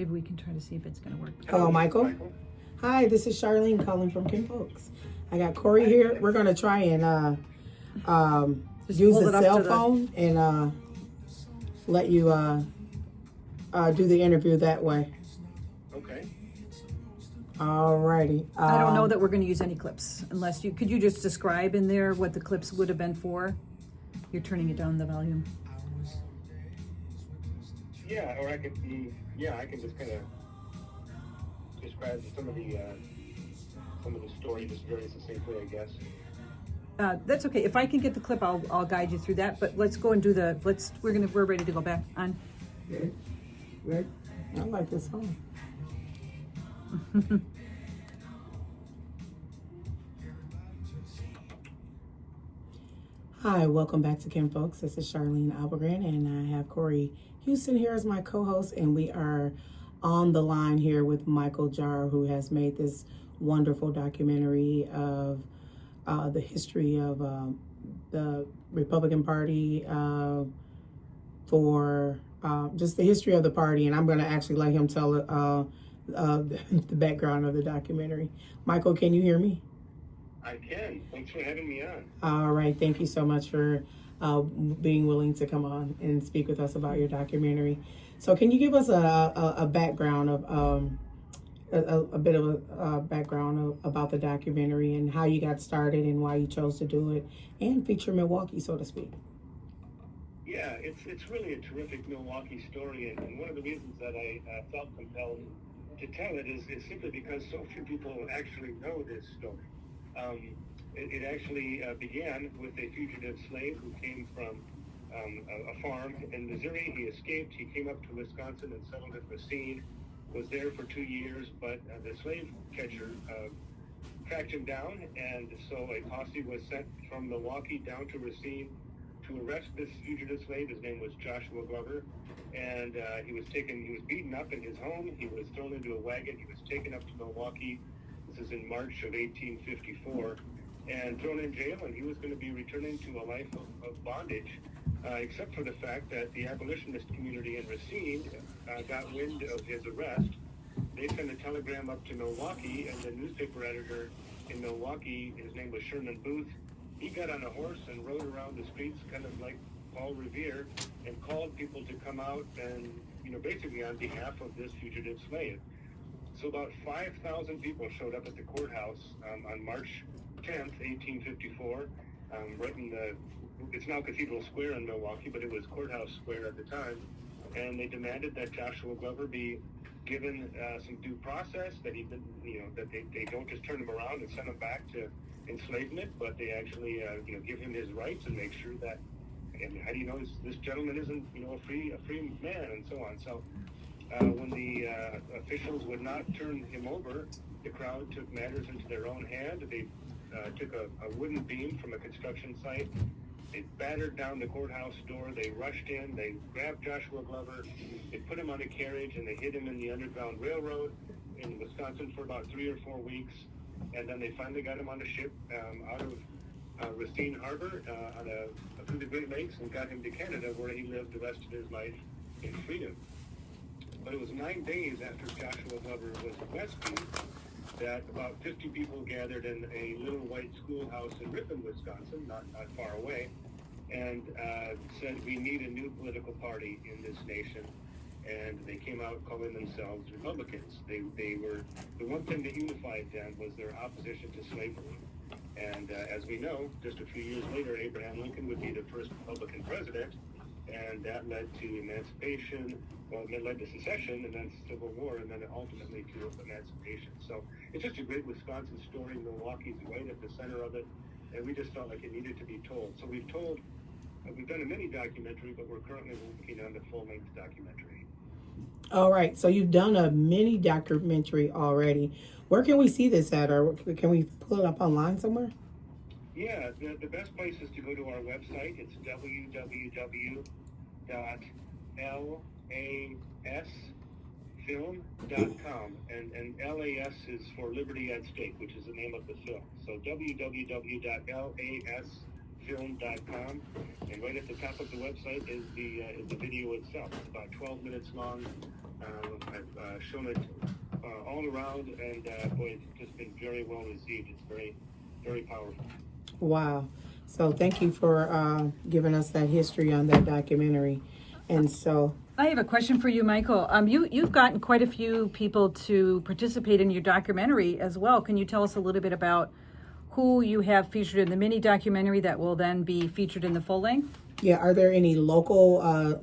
Maybe we can try to see if it's going to work. Hello, Michael. Hi, this is Charlene calling from Kim Folks. I got Corey here. We're going to try and use the cell phone and let you do the interview that way. Okay. Alrighty. I don't know that we're going to use any clips unless could you just describe in there what the clips would have been for? You're turning it down the volume. Yeah, or I can just kind of describe some of the story just very succinctly, I guess. That's okay. If I can get the clip, I'll guide you through that. But let's go and do we're ready to go back on. Right. I like this song. Hi, welcome back to Kim Folks. This is Charlene Albergren, and I have Corey Houston here as my co-host, and we are on the line here with Michael Jahr, who has made this wonderful documentary of the history of the Republican Party for just the history of the party, and I'm going to actually let him tell the background of the documentary. Michael, can you hear me? I can. Thanks for having me on. All right. Thank you so much for being willing to come on and speak with us about your documentary. So can you give us a background of a bit of a background about the documentary and how you got started and why you chose to do it and feature Milwaukee, so to speak? Yeah, it's really a terrific Milwaukee story, and one of the reasons that I felt compelled to tell it is simply because so few people actually know this story. It actually began with a fugitive slave who came from a farm in Missouri. He escaped. He came up to Wisconsin and settled at Racine, was there for 2 years, but the slave catcher tracked him down, and so a posse was sent from Milwaukee down to Racine to arrest this fugitive slave. His name was Joshua Glover, and he was beaten up in his home. He was thrown into a wagon. He was taken up to Milwaukee. This is in March of 1854, and thrown in jail, and he was going to be returning to a life of bondage, except for the fact that the abolitionist community in Racine got wind of his arrest. They sent a telegram up to Milwaukee, and the newspaper editor in Milwaukee, his name was Sherman Booth, he got on a horse and rode around the streets kind of like Paul Revere and called people to come out and, basically on behalf of this fugitive slave. So about 5,000 people showed up at the courthouse on March 10th, 1854, right in it's now Cathedral Square in Milwaukee, but it was Courthouse Square at the time, and they demanded that Joshua Glover be given some due process, that that they don't just turn him around and send him back to enslavement, but they actually give him his rights and make sure that, and how do you know this gentleman isn't a free man, and so on. So when the officials would not turn him over, the crowd took matters into their own hand. They took a wooden beam from a construction site. They battered down the courthouse door. They rushed in. They grabbed Joshua Glover. They put him on a carriage, and they hid him in the Underground Railroad in Wisconsin for about 3 or 4 weeks. And then they finally got him on a ship out of Racine Harbor through the Great Lakes and got him to Canada, where he lived the rest of his life in freedom. But it was 9 days after Joshua Glover was rescued that about 50 people gathered in a little white schoolhouse in Ripon, Wisconsin, not far away, and said, we need a new political party in this nation. And they came out calling themselves Republicans. They were, the one thing that unified them was their opposition to slavery. And as we know, just a few years later, Abraham Lincoln would be the first Republican president, and that led to emancipation. Well, it led to secession, and then Civil War, and then ultimately to emancipation. So it's just a great Wisconsin story. Milwaukee's right at the center of it, and we just felt like it needed to be told. So we've done a mini documentary, but we're currently working on the full-length documentary. All right, so you've done a mini documentary already. Where can we see this at, or can we pull it up online somewhere? Yeah, the best place is to go to our website. It's www.lasfilm.com, and LAS is for Liberty at Stake, which is the name of the film. So www.lasfilm.com. film.com, and right at the top of the website is the video itself. It's about 12 minutes long. I've shown it all around, and boy, it's just been very well received. It's very, very powerful. Wow. So thank you for giving us that history on that documentary. And so I have a question for you, Michael. You've gotten quite a few people to participate in your documentary as well. Can you tell us a little bit about who you have featured in the mini documentary that will then be featured in the full length? yeah, are there any local,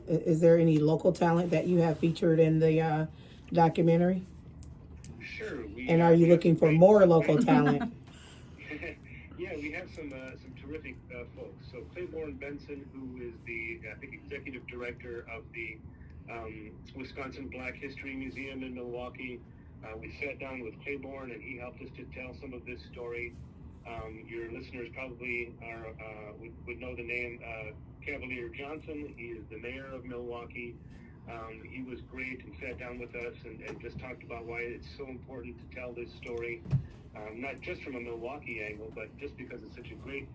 is there any local talent that you have featured in the documentary? Sure. And are you looking for more local talent? Yeah, we have some terrific folks. So Claiborne Benson, who is the I think executive director of the Wisconsin Black History Museum in Milwaukee. We sat down with Claiborne, and he helped us to tell some of this story. Your listeners probably would know the name Cavalier Johnson. He is the mayor of Milwaukee. He was great and sat down with us and just talked about why it's so important to tell this story, not just from a Milwaukee angle, but just because it's such a great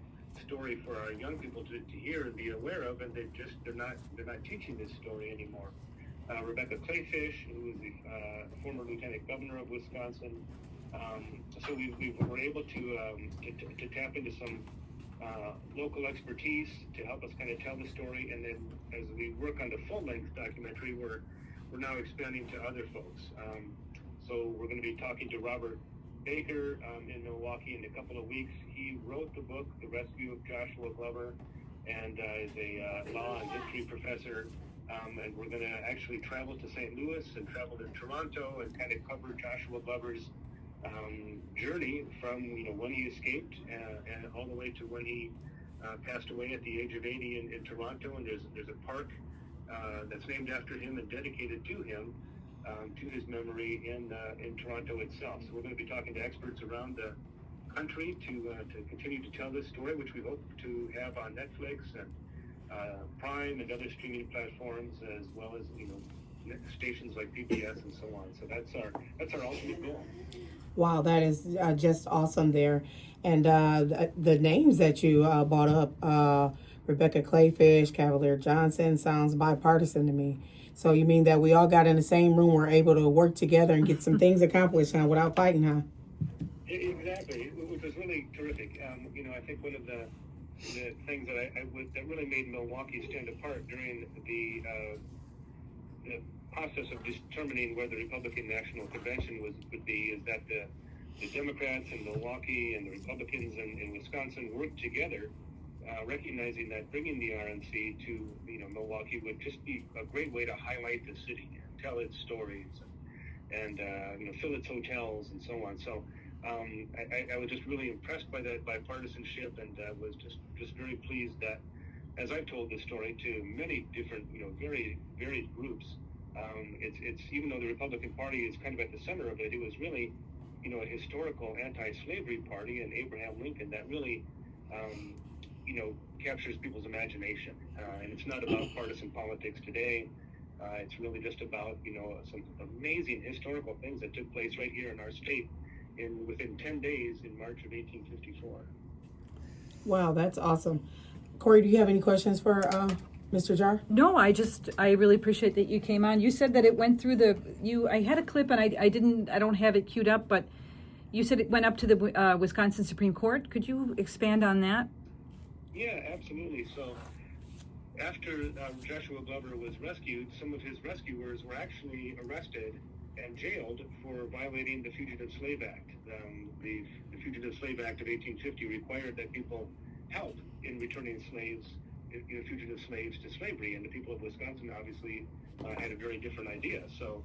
story for our young people to hear and be aware of, and they're not teaching this story anymore. Rebecca Clayfish, who is the former lieutenant governor of Wisconsin. So we were able to tap into some local expertise to help us kind of tell the story, and then as we work on the full-length documentary, we're now expanding to other folks. So we're going to be talking to Robert Baker in Milwaukee in a couple of weeks. He wrote the book, The Rescue of Joshua Glover, and is a law and history professor. And we're going to actually travel to St. Louis and travel to Toronto and kind of cover Joshua Glover's journey from when he escaped and all the way to when he passed away at the age of 80 in Toronto. And there's a park that's named after him and dedicated to him, to his memory in Toronto itself. So we're going to be talking to experts around the country to continue to tell this story, which we hope to have on Netflix and Prime and other streaming platforms, as well as stations like PBS and so on. So that's our ultimate goal. Wow, that is just awesome there. And the names that you brought up, Rebecca Clayfish, Cavalier Johnson, sounds bipartisan to me. So you mean that we all got in the same room, we're able to work together and get some things accomplished, huh, without fighting, huh? Exactly, which was really terrific. I think one of the things that really made Milwaukee stand apart during the process of determining where the Republican National Convention would be is that the Democrats in Milwaukee and the Republicans in Wisconsin worked together, recognizing that bringing the RNC to Milwaukee would just be a great way to highlight the city and tell its stories and fill its hotels and so on. So I was just really impressed by that bipartisanship, and was just very pleased that as I've told this story to many different very varied groups, it's even though the Republican Party is kind of at the center of it, it was really a historical anti-slavery party and Abraham Lincoln that really captures people's imagination, and it's not about partisan politics today. It's really just about some amazing historical things that took place right here in our state within 10 days in March of 1854. Wow, that's awesome. Corey, do you have any questions for Mr. Jahr? No, I really appreciate that you came on. You said that it went through I had a clip and I don't have it queued up, but you said it went up to the Wisconsin Supreme Court. Could you expand on that? Yeah, absolutely. So after Joshua Glover was rescued, some of his rescuers were actually arrested and jailed for violating the Fugitive Slave Act. The Fugitive Slave Act of 1850 required that people help in returning fugitive slaves to slavery, and the people of Wisconsin obviously had a very different idea. So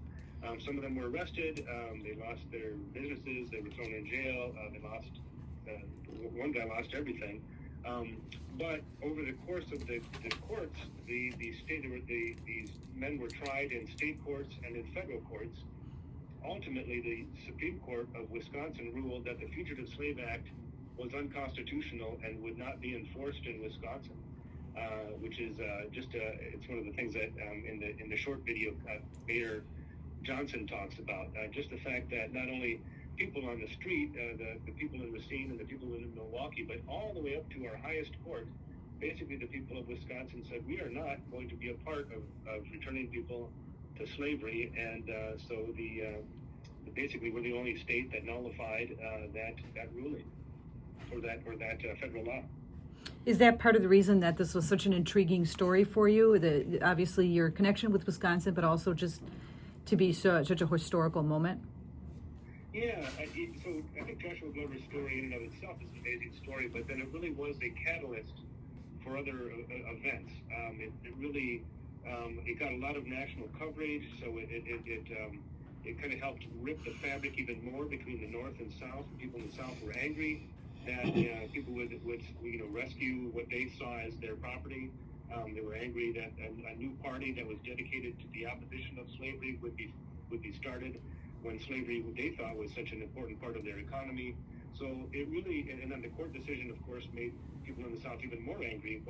some of them were arrested, they lost their businesses, they were thrown in jail, one guy lost everything. But over the course of the courts, these men were tried in state courts and in federal courts. Ultimately, the Supreme Court of Wisconsin ruled that the Fugitive Slave Act was unconstitutional and would not be enforced in Wisconsin, which is it's one of the things that in the short video Mayor Johnson talks about. Just the fact that not only people on the street, the people in Racine and the people in Milwaukee, but all the way up to our highest court basically the people of Wisconsin said, we are not going to be a part of returning people to slavery, and so basically we're the only state that nullified that ruling or that federal law. Is that part of the reason that this was such an intriguing story for you? Obviously your connection with Wisconsin, but also just to be such a historical moment? Yeah, I think Joshua Glover's story in and of itself is an amazing story, but then it really was a catalyst for other events. It really it got a lot of national coverage, so it kind of helped rip the fabric even more between the North and South. People in the South were angry that people would rescue what they saw as their property. They were angry that a new party that was dedicated to the opposition of slavery would be started when slavery, they thought, was such an important part of their economy. So it really, and then the court decision, of course, made people in the South even more angry.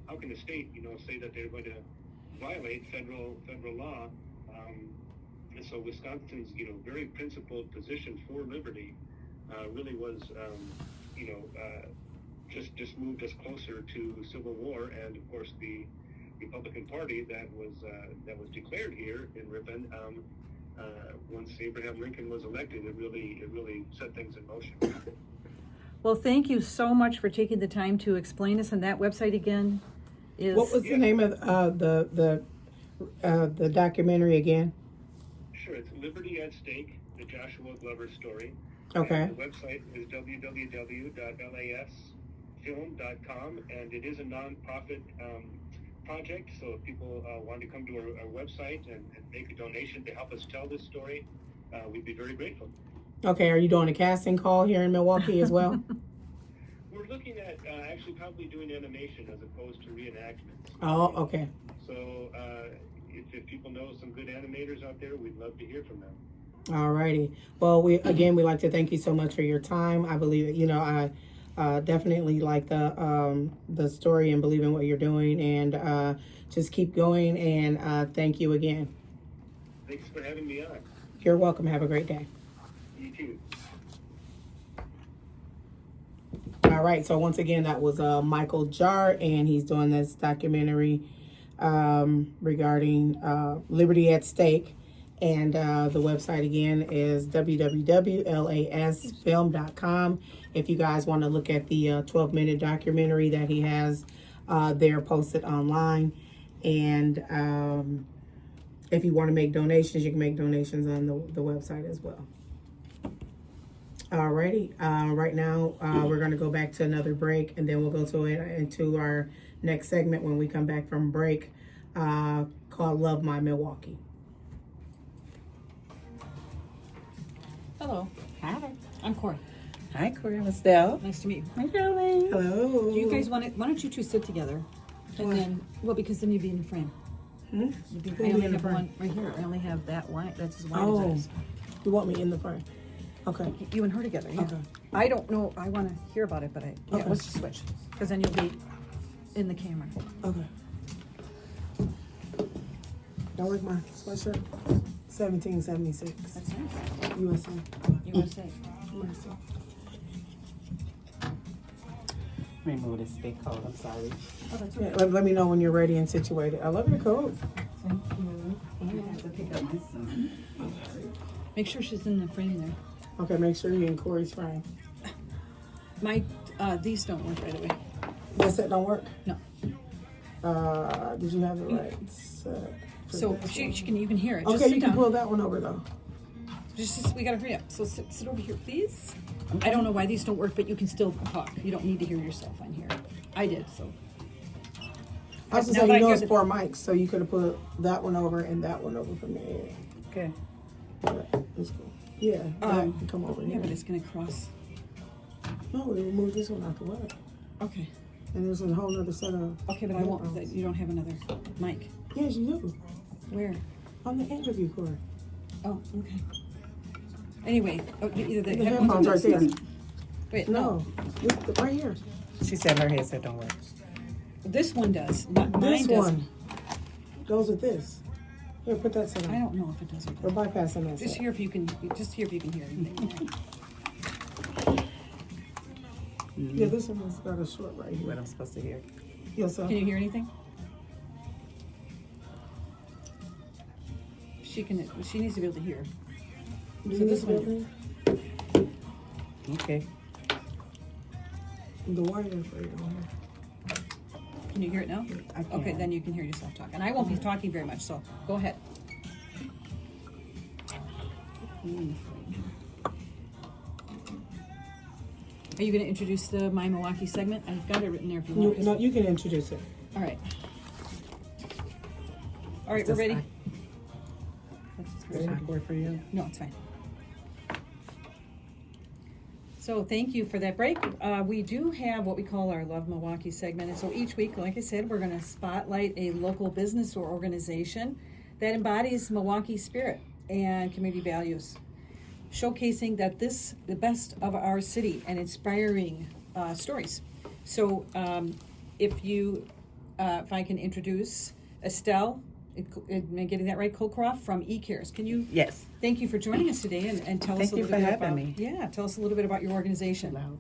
How can the state, say that they're going to violate federal law? And so Wisconsin's, very principled position for liberty really was, just moved us closer to civil war, and of course the Republican Party that was declared here in Ripon. Once Abraham Lincoln was elected, it really set things in motion. Well, thank you so much for taking the time to explain this. And that website again is... What was the name of the documentary again? Sure, it's Liberty at Stake, the Joshua Glover story. Okay. And the website is www.lasfilm.com, and it is a nonprofit project, so if people want to come to our website and make a donation to help us tell this story, we'd be very grateful. Okay, are you doing a casting call here in Milwaukee as well? We're looking at actually probably doing animation as opposed to reenactments. Oh, okay. So if people know some good animators out there, we'd love to hear from them. Alrighty. Well, we'd like to thank you so much for your time. I believe I definitely like the story and believe in what you're doing, and just keep going, and thank you again. Thanks for having me on. You're welcome. Have a great day. You too. All right. So once again, that was Michael Jahr, and he's doing this documentary regarding Liberty at Stake. And the website again is www.lasfilm.com. If you guys want to look at the 12-minute documentary that he has there posted online. And if you want to make donations, you can make donations on the website as well. Alrighty. Right now, we're going to go back to another break, and then we'll go into our next segment when we come back from break called Love My Milwaukee. Hello. Hi. I'm Corey. Hi, Corey and Estelle. Nice to meet you. Hi, darling. Hello. Do you guys why don't you two sit together? And then, because then you'd be in the frame. Hmm? I only have one right here. I only have that wine. That's as wide as it is. You want me in the frame? Okay. You and her together, yeah. Okay. I don't know. I want to hear about it, but Okay. let's just switch. Because then you'll be in the camera. Okay. Y'all like my sweatshirt? 1776. That's nice. USA. USA. USA. Remove this big coat. I'm sorry. Oh, that's Yeah, okay. let me know when you're ready and situated. I love your coat. Thank you. I have to pick up my son. Make sure she's in the frame there. Okay, make sure you're in Corey's frame. These don't work right away. This set don't work? No. Did you have the right set? for So this she one? can, you can hear it. Just Okay, sit you can down. pull that one over though. Just we gotta hurry up. So sit over here, please. I don't know why these don't work, but you can still talk. You don't need to hear yourself on here. I did, so. I was just Now saying, that I you know hear it's the- 4 mics, so you could have put that one over and that one over from there. Okay. But it's cool. Yeah, that can come over Yeah, here. but it's gonna cross. No, we removed this one out the way. Okay. And there's a whole other set of... Okay, but I won't. You don't have another mic. Yes, you do. Where? On the interview cord. Oh, okay. Anyway, either the The headphones headphones or right this. there. Wait, No, right here. She said her headset don't work. This one does. Mine This doesn't. one goes with this. Here, put that set I on. don't know if it does or We're doesn't. bypassing that Just set. hear if you can. Just hear if you can hear anything. Yeah, this one's got a short right What here. I'm supposed to hear. Yes, sir. Can you hear anything? She needs to be able to hear. Do So you this need one- building? Okay. The wire for you. Can you hear it now? I can. Okay, then you can hear yourself talk. And I won't be talking very much, so go ahead. Are you going to introduce the My Milwaukee segment? I've got it written there if you want. No, you can introduce it. All right. All right, we're Just ready. Is it awkward for you? No, it's fine. So thank you for that break. We do have what we call our Love Milwaukee segment. And so each week, like I said, we're going to spotlight a local business or organization that embodies Milwaukee spirit and community values, showcasing that the best of our city and inspiring stories. So if I can introduce Estelle, am I getting that right? Colcroft from eCares. Can you? Yes. Thank you for joining us today and tell us Thank a you little for bit having about me. Yeah, tell us a little bit about your organization. Loud.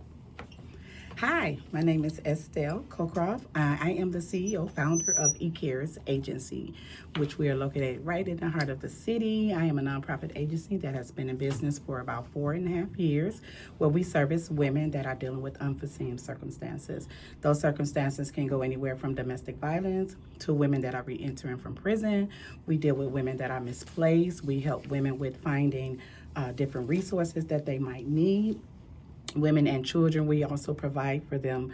Hi, my name is Estelle Colcroft. I am the CEO, founder of eCares Agency, which we are located right in the heart of the city. I am a nonprofit agency that has been in business for about 4.5 years, where we service women that are dealing with unforeseen circumstances. Those circumstances can go anywhere from domestic violence to women that are re-entering from prison. We deal with women that are misplaced. We help women with finding different resources that they might need. Women and children, we also provide for them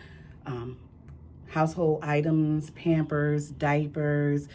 household items, Pampers, diapers.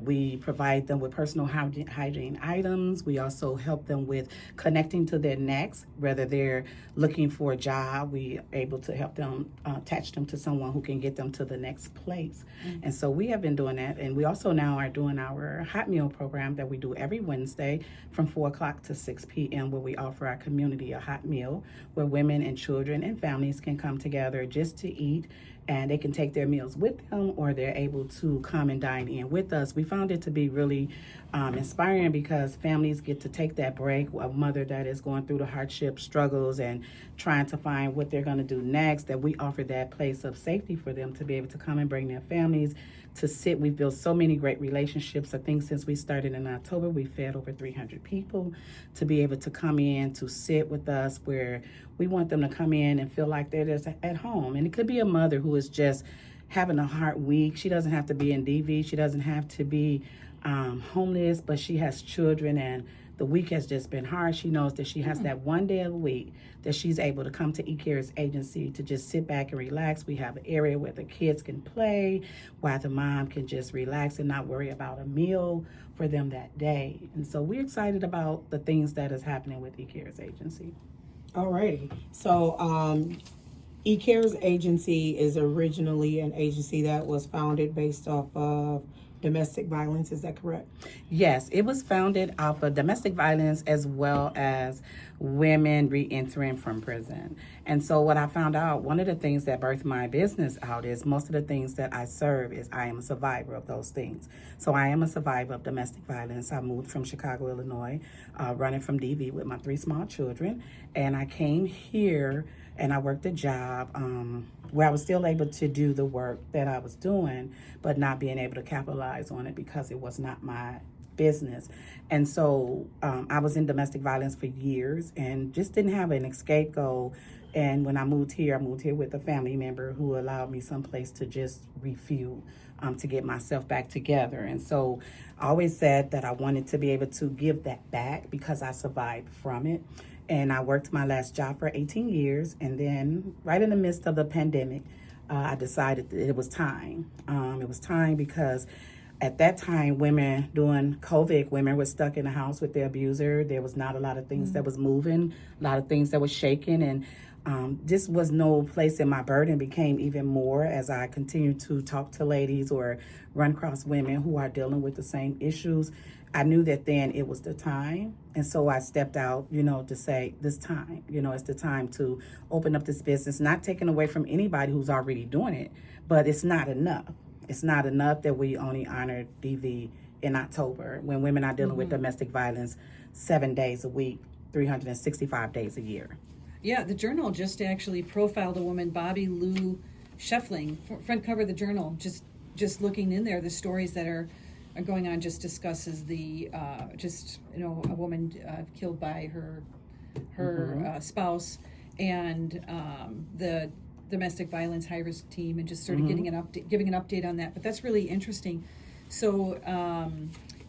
We provide them with personal hygiene items. We also help them with connecting to their next, whether they're looking for a job. We are able to help them attach them to someone who can get them to the next place. Mm-hmm. And so we have been doing that. And we also now are doing our hot meal program that we do every Wednesday from 4 o'clock to 6 p.m. where we offer our community a hot meal where women and children and families can come together just to eat, and they can take their meals with them or they're able to come and dine in with us. We found it to be really inspiring because families get to take that break. A mother that is going through the hardship, struggles, and trying to find what they're going to do next, that we offer that place of safety for them to be able to come and bring their families to sit. We've built so many great relationships. I think since we started in October, we fed over 300 people to be able to come in to sit with us, where we want them to come in and feel like they're just at home. And it could be a mother who is just having a hard week. She doesn't have to be in DV. She doesn't have to be homeless, but she has children and the week has just been hard. She knows that she has that one day of the week that she's able to come to eCares Agency to just sit back and relax. We have an area where the kids can play, while the mom can just relax and not worry about a meal for them that day. And so we're excited about the things that is happening with eCares Agency. Alrighty. So eCares Agency is originally an agency that was founded based off of domestic violence. Is that correct? Yes, it was founded off of domestic violence as well as women re-entering from prison. And so what I found out, one of the things that birthed my business out is most of the things that I serve is I am a survivor of those things. So I am a survivor of domestic violence. I moved from Chicago, Illinois, running from DV with my 3 small children. And I came here and I worked a job where I was still able to do the work that I was doing, but not being able to capitalize on it because it was not my business. And so I was in domestic violence for years and just didn't have an escape goal. And when I moved here with a family member who allowed me someplace to just refuel, to get myself back together. And so I always said that I wanted to be able to give that back because I survived from it. And I worked my last job for 18 years. And then right in the midst of the pandemic, I decided that it was time. It was time because at that time, women during COVID, women were stuck in the house with their abuser. There was not a lot of things that was moving, a lot of things that was shaking. And this was no place, and my burden became even more as I continued to talk to ladies or run across women who are dealing with the same issues. I knew that then it was the time. And so I stepped out, to say this time, it's the time to open up this business, not taking away from anybody who's already doing it, but it's not enough. It's not enough that we only honor DV in October when women are dealing with domestic violence 7 days a week, 365 days a year. Yeah, the Journal just actually profiled a woman, Bobby Lou Scheffling, front cover of the Journal, just looking in there, the stories that are going on, just discusses the a woman killed by her spouse, and the domestic violence high risk team, and just sort of giving an update on that. But that's really interesting. So,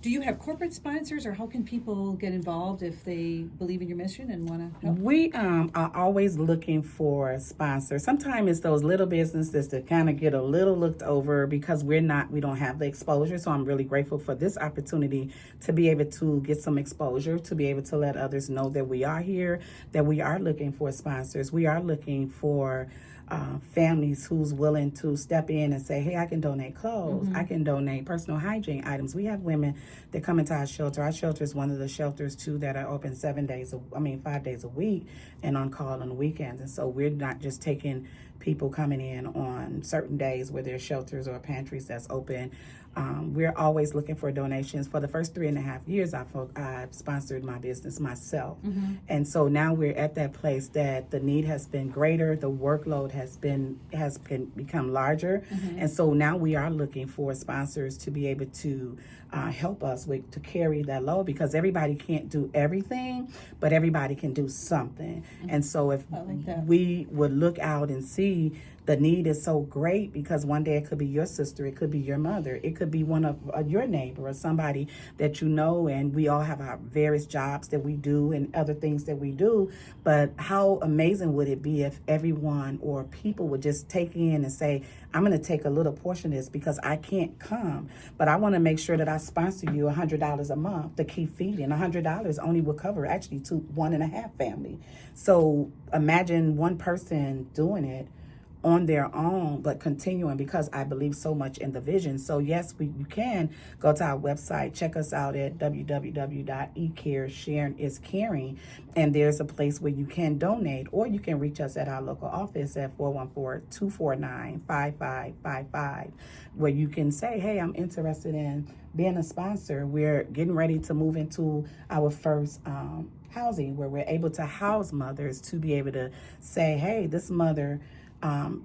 do you have corporate sponsors, or how can people get involved if they believe in your mission and want to help? We are always looking for sponsors. Sometimes it's those little businesses that kind of get a little looked over because we don't have the exposure. So I'm really grateful for this opportunity to be able to get some exposure, to be able to let others know that we are here, that we are looking for sponsors. We are looking for families who's willing to step in and say, hey, I can donate clothes. I can donate personal hygiene items. We have women that come into our shelter. Our shelter is one of the shelters, too, that are open 5 days a week and on call on the weekends. And so we're not just taking people coming in on certain days where there's shelters or pantries that's open. We're always looking for donations. For the first 3.5 years, I've sponsored my business myself. And so now we're at that place that the need has been greater, the workload has become larger. And so now we are looking for sponsors to be able to help us to carry that load, because everybody can't do everything, but everybody can do something. And so if we would look out and see the need is so great, because one day it could be your sister, it could be your mother, it could be one of your neighbor or somebody that you know, and we all have our various jobs that we do and other things that we do. But how amazing would it be if everyone or people would just take in and say, I'm going to take a little portion of this because I can't come, but I want to make sure that I sponsor you $100 a month to keep feeding. $100 only will cover actually 1.5 family. So imagine one person doing it on their own, but continuing, because I believe so much in the vision. So yes, you can go to our website, check us out at www.ecares. Sharing is caring, and there's a place where you can donate, or you can reach us at our local office at 414-249-5555, where you can say, hey, I'm interested in being a sponsor. We're getting ready to move into our first housing, where we're able to house mothers, to be able to say, hey, this mother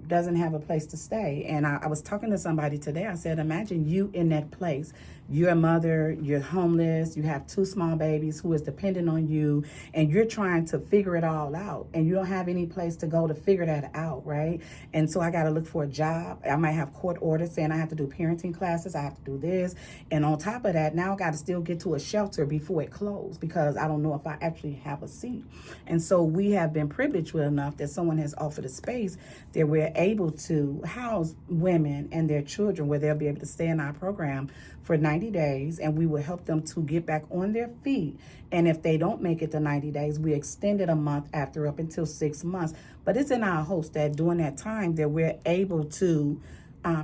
doesn't have a place to stay. And I was talking to somebody today. I said, imagine you in that place. You're a mother, you're homeless, you have 2 small babies who is dependent on you, and you're trying to figure it all out, and you don't have any place to go to figure that out, right? And so I got to look for a job. I might have court orders saying I have to do parenting classes, I have to do this. And on top of that, now I got to still get to a shelter before it closed, because I don't know if I actually have a seat. And so we have been privileged with enough that someone has offered a space that we're able to house women and their children, where they'll be able to stay in our program for 90 days, and we will help them to get back on their feet. And if they don't make it to 90 days, we extend it a month after, up until 6 months. But it's in our hopes that during that time that we're able to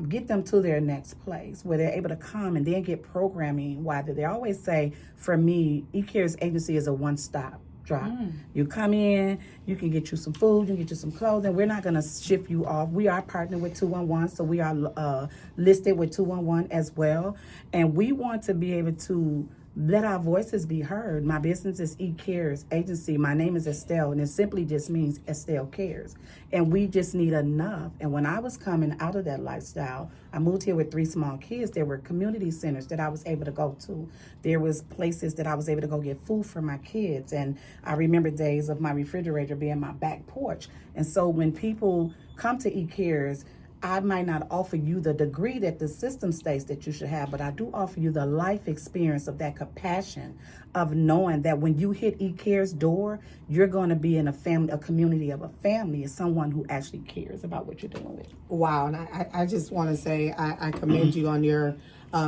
get them to their next place, where they're able to come and then get programming. Why do they always say, for me, eCares Agency is a one-stop drop. You come in, you can get you some food, you can get you some clothing. We're not going to ship you off. We are partnered with 211, so we are listed with 211 as well. And we want to be able to let our voices be heard. My business is eCares Agency. My name is Estelle, and it simply just means Estelle Cares. And we just need enough. And when I was coming out of that lifestyle, I moved here with 3 small kids. There were community centers that I was able to go to. There was places that I was able to go get food for my kids. And I remember days of my refrigerator being my back porch. And so when people come to eCares, I might not offer you the degree that the system states that you should have, but I do offer you the life experience of that compassion, of knowing that when you hit eCare's door, you're going to be in a family, a community of a family, as someone who actually cares about what you're doing with. Wow. And I just want to say I commend you on your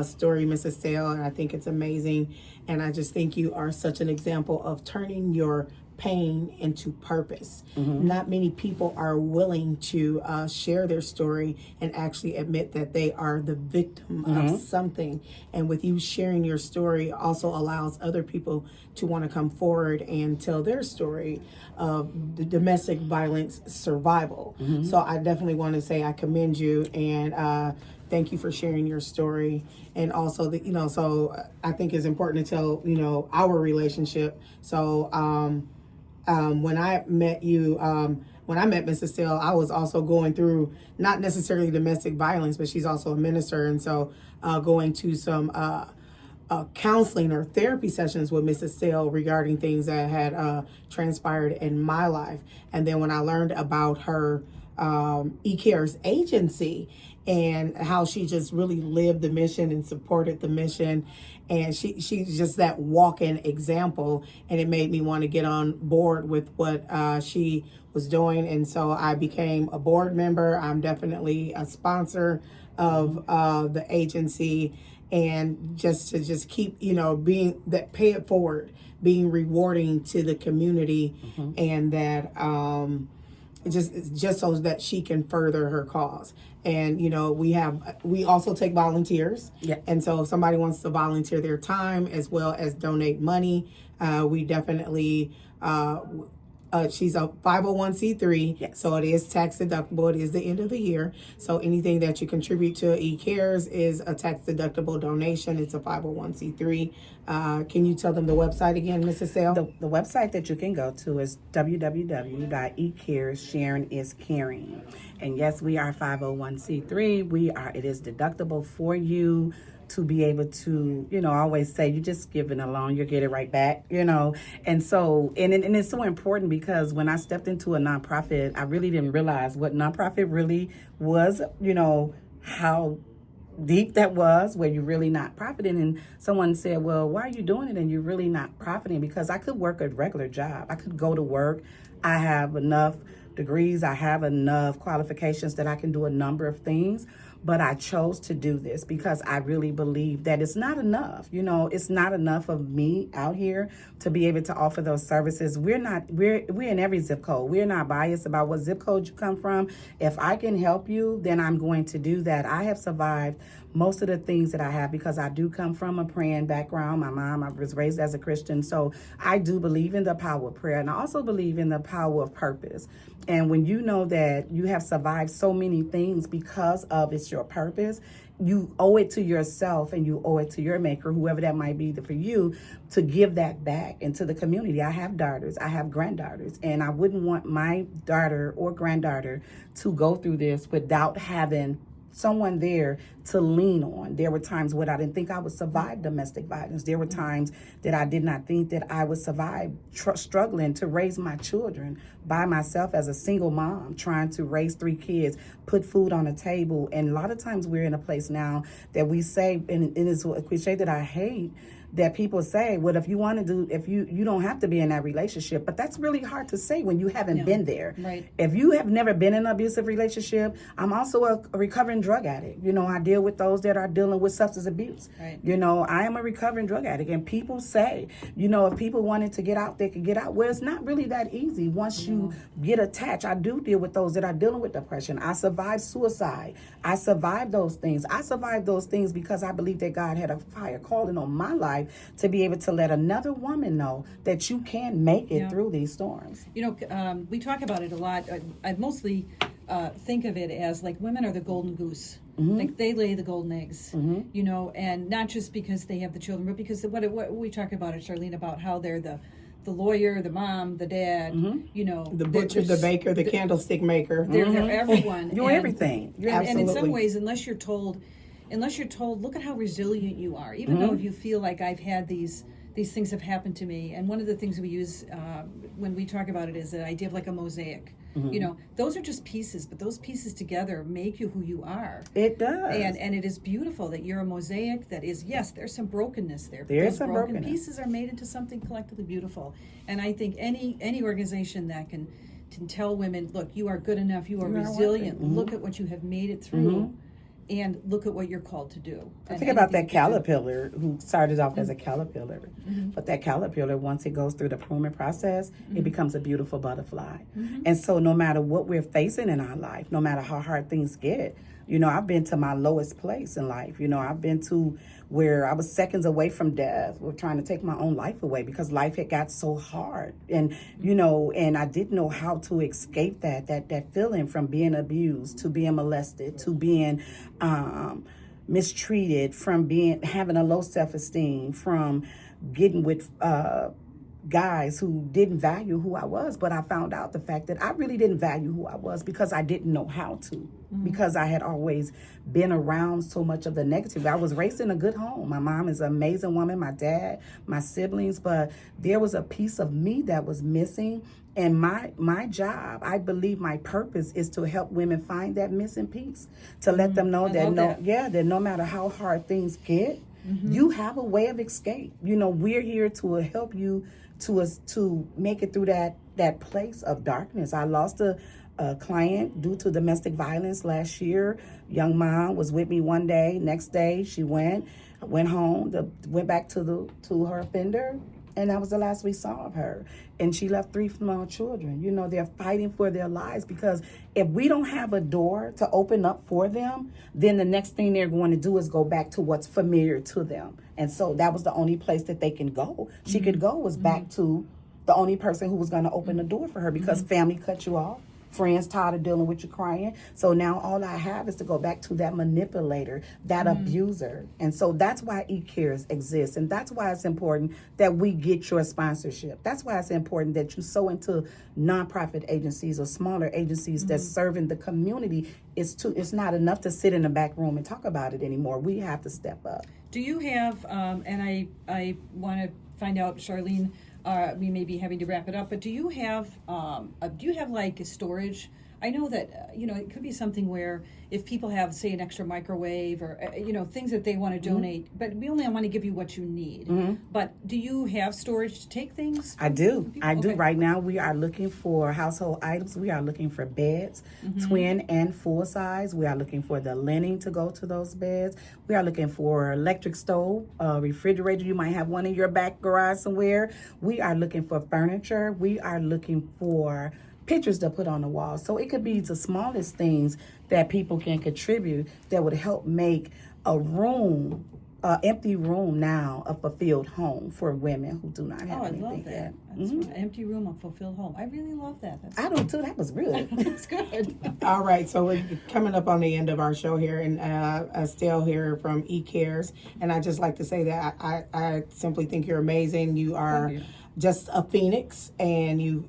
story, Mrs. Sale, and I think it's amazing. And I just think you are such an example of turning your pain into purpose. Not many people are willing to share their story and actually admit that they are the victim of something. And with you sharing your story also allows other people to want to come forward and tell their story of the domestic violence survival. So I definitely want to say I commend you, and thank you for sharing your story. And also, so I think it's important to tell, our relationship. So when I met you, when I met Mrs. Steele, I was also going through not necessarily domestic violence, but she's also a minister. And so going to some counseling or therapy sessions with Mrs. Steele regarding things that had transpired in my life. And then when I learned about her eCares agency and how she just really lived the mission and supported the mission, and she's just that walking example, and it made me want to get on board with what she was doing. And so I became a board member. I'm definitely a sponsor of the agency, and just to keep, being that, pay it forward, being rewarding to the community, and that just so that she can further her cause. And we also take volunteers. Yeah. And so if somebody wants to volunteer their time as well as donate money, we definitely she's a 501c3. Yes. So it is tax deductible. It is the end of the year. So anything that you contribute to eCares is a tax deductible donation. It's a 501c3. Can you tell them the website again, Mrs. Sale? The website that you can go to is www.ecares. Sharing is caring. And yes, we are 501c3. It is deductible for you to be able to, I always say, you just give it a loan, you'll get it right back, And so, and it's so important, because when I stepped into a nonprofit, I really didn't realize what nonprofit really was, how deep that was, where you're really not profiting. And someone said, well, why are you doing it and you're really not profiting? Because I could work a regular job. I could go to work. I have enough degrees. I have enough qualifications that I can do a number of things. But I chose to do this because I really believe that it's not enough. It's not enough of me out here to be able to offer those services. We're in every zip code. We're not biased about what zip code you come from. If I can help you, then I'm going to do that. I have survived most of the things that I have because I do come from a praying background. My mom, I was raised as a Christian. So I do believe in the power of prayer, and I also believe in the power of purpose. And when you know that you have survived so many things because of it's your purpose, you owe it to yourself and you owe it to your maker, whoever that might be for you, to give that back into the community. I have daughters, I have granddaughters, and I wouldn't want my daughter or granddaughter to go through this without having someone there to lean on. There were times when I didn't think I would survive domestic violence. There were times that I did not think that I would survive struggling to raise my children by myself as a single mom, trying to raise 3 kids, put food on the table. And a lot of times we're in a place now that we say, and it's a cliche that I hate, that people say, well, if you want to do, if you don't have to be in that relationship. But that's really hard to say when you haven't been there. Right. If you have never been in an abusive relationship, I'm also a recovering drug addict. I deal with those that are dealing with substance abuse. Right. I am a recovering drug addict. And people say, if people wanted to get out, they could get out. Well, it's not really that easy once you get attached. I do deal with those that are dealing with depression. I survived suicide. I survived those things. I survived those things because I believe that God had a fire calling on my life to be able to let another woman know that you can make it through these storms. We talk about it a lot. I mostly think of it as like women are the golden goose. Like they lay the golden eggs, and not just because they have the children, but because what we talk about it, Charlene, about how they're the lawyer, the mom, the dad, the butcher, the baker, the candlestick maker. They're everyone. You're everything. Absolutely. And in some ways, unless you're told, look at how resilient you are. Even though if you feel like I've had these things have happened to me. And one of the things we use when we talk about it is the idea of like a mosaic. Those are just pieces, but those pieces together make you who you are. It does. And it is beautiful that you're a mosaic that is, yes, there's some brokenness there. There's some broken brokenness. Pieces are made into something collectively beautiful. And I think any organization that can tell women, look, you are good enough, you are resilient, look at what you have made it through. And look at what you're called to do. I think about that caterpillar who started off as a caterpillar. But that caterpillar, once it goes through the pruning process, it becomes a beautiful butterfly. And so no matter what we're facing in our life, no matter how hard things get, I've been to my lowest place in life. I've been to where I was seconds away from death, or trying to take my own life away because life had got so hard. And, and I didn't know how to escape that feeling from being abused, to being molested, to being mistreated, from having a low self-esteem, from getting with guys who didn't value who I was, but I found out the fact that I really didn't value who I was because I didn't know how to, because I had always been around so much of the negative. I was raised in a good home. My mom is an amazing woman, my dad, my siblings, but there was a piece of me that was missing. And my job, I believe my purpose is to help women find that missing piece, to let them know that no matter how hard things get, you have a way of escape. You know, we're here to help you to make it through that place of darkness. I lost a client due to domestic violence last year. Young mom was with me one day. Next day she went home, went back to her offender. And that was the last we saw of her. And she left 3 small children. You know, they're fighting for their lives because if we don't have a door to open up for them, then the next thing they're going to do is go back to what's familiar to them. And so that was the only place that they can go. She could go was back to the only person who was going to open the door for her because family cut you off. Friends tired of dealing with you crying. So now all I have is to go back to that manipulator, that abuser. And so that's why eCares exists. And that's why it's important that we get your sponsorship. That's why it's important that you sow into nonprofit agencies or smaller agencies that's serving the community. It's not enough to sit in the back room and talk about it anymore. We have to step up. Do you have, and I want to find out, Charlene, we may be having to wrap it up, but do you have like a storage? I know that, it could be something where if people have, say, an extra microwave or, things that they want to donate, but we only want to give you what you need. But do you have storage to take things? I do. I do. Right now, we are looking for household items. We are looking for beds, twin and full size. We are looking for the linen to go to those beds. We are looking for electric stove, refrigerator. You might have one in your back garage somewhere. We are looking for furniture. We are looking for pictures to put on the wall. So it could be the smallest things that people can contribute that would help make a room, empty room now, a fulfilled home for women who do not have anything. I love that. That's an empty room, a fulfilled home. I really love that. I do too. That was good. That's good. All right, so we're coming up on the end of our show here, and Estelle here from eCares, and I just like to say that I simply think you're amazing. You are just a phoenix, and you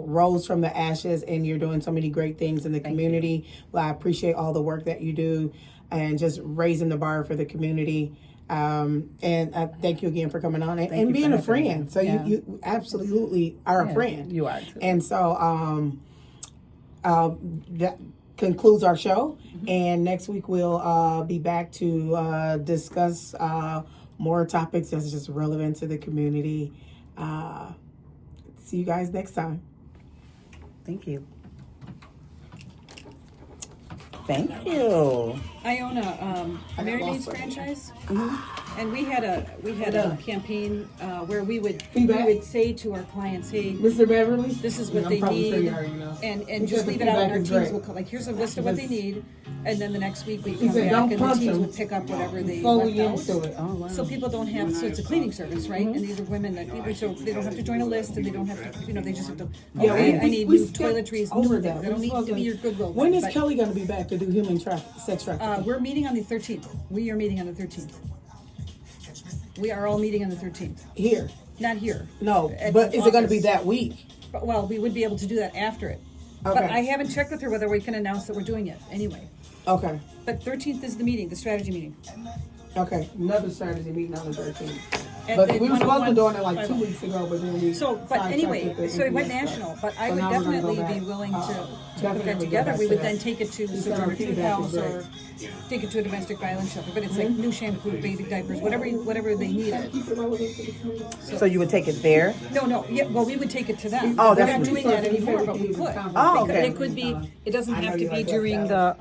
rose from the ashes, and you're doing so many great things in the community. Well, I appreciate all the work that you do, and just raising the bar for the community. And thank you again for coming on and being a friend. So you absolutely are a friend. You are too. And so that concludes our show. And next week we'll be back to discuss more topics that's just relevant to the community. See you guys next time. Thank you. Thank you. I own a Mary Jane's franchise, and we had a campaign where we would say to our clients, "Hey, Mr. Beverly, this is what they need," and just leave it out. And our teams will come, like, here's a list of what they need, and then the next week we come back and the teams will pick up whatever they left out. Oh, wow. So people don't have, so it's a cleaning service, right? And these are women that so they don't have to join a list, and they don't have to, they just have to. I need new toiletries. Over They that. don't need to be your Goodwill. When is but, Kelly going to be back to do human sex trafficking? we're meeting on the 13th. We are meeting on the 13th. We are all meeting on the 13th. Here? Not here. No, At but the is it going to be office. that week? But, well, we would be able to do that after it. But Okay. I haven't checked with her whether we can announce that we're doing it anyway. Okay. But 13th is the meeting, the strategy meeting. Okay. Another strategy meeting on the 13th. At But the we were supposed to be doing it 101 like 2 weeks ago, but then we. So, but sidetracked anyway, with the so it went NPS national, stuff. but I So would now we're gonna definitely go be back. willing to put Definitely that go together. back We to would that. then take it to Instead of Sojourner Truth feedback House is great. or take it to a domestic violence shelter. But it's like new shampoo, baby diapers, whatever they needed. Keep it relevant to the community. So you would take it there? No, yeah, well, we would take it to them. Oh, We're that's not what doing you that anymore, but we could. Oh, okay. It could be, it doesn't have to be during the